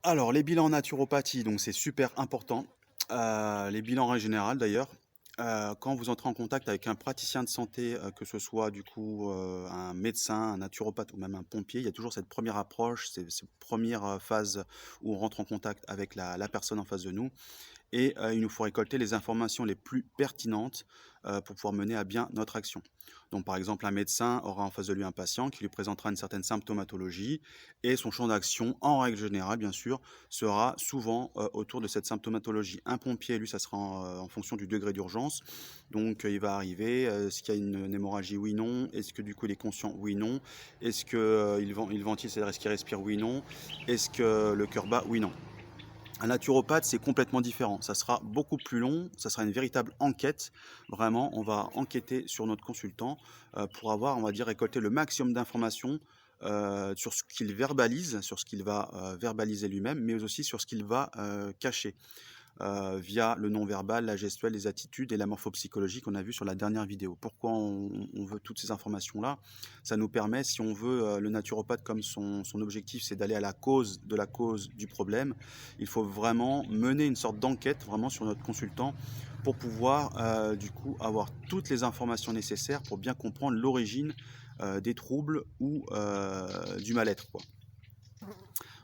Alors, les bilans en naturopathie, donc c'est super important. Les bilans en règle générale d'ailleurs. Quand vous entrez en contact avec un praticien de santé, que ce soit du coup un médecin, un naturopathe ou même un pompier, il y a toujours cette première approche, cette première phase où on rentre en contact avec la personne en face de nous. Et il nous faut récolter les informations les plus pertinentes pour pouvoir mener à bien notre action. Donc par exemple, un médecin aura en face de lui un patient qui lui présentera une certaine symptomatologie et son champ d'action, en règle générale bien sûr, sera souvent autour de cette symptomatologie. Un pompier, lui, ça sera en fonction du degré d'urgence. Donc il va arriver, est-ce qu'il y a une hémorragie, oui, non. Est-ce que du coup il est conscient, oui, non. Est-ce qu'il ventile, c'est-à-dire est-ce qu'il respire, oui, non. Est-ce que le cœur bat, oui, non. Un naturopathe, c'est complètement différent. Ça sera beaucoup plus long, ça sera une véritable enquête. Vraiment, on va enquêter sur notre consultant pour avoir, on va dire, récolté le maximum d'informations sur ce qu'il verbalise, sur ce qu'il va verbaliser lui-même, mais aussi sur ce qu'il va cacher via le non-verbal, la gestuelle, les attitudes et la morphopsychologie qu'on a vu sur la dernière vidéo. Pourquoi on veut toutes ces informations-là? Ça nous permet, si on veut, le naturopathe, comme son objectif, c'est d'aller à la cause de la cause du problème, il faut vraiment mener une sorte d'enquête vraiment sur notre consultant pour pouvoir du coup avoir toutes les informations nécessaires pour bien comprendre l'origine des troubles ou du mal-être, quoi.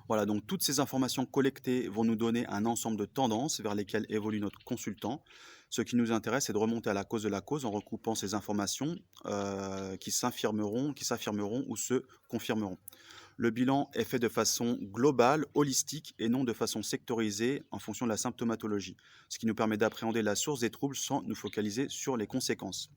Voilà, donc toutes ces informations collectées vont nous donner un ensemble de tendances vers lesquelles évolue notre consultant. Ce qui nous intéresse, c'est de remonter à la cause de la cause en recoupant ces informations qui s'affirmeront ou se confirmeront. Le bilan est fait de façon globale, holistique et non de façon sectorisée en fonction de la symptomatologie, ce qui nous permet d'appréhender la source des troubles sans nous focaliser sur les conséquences.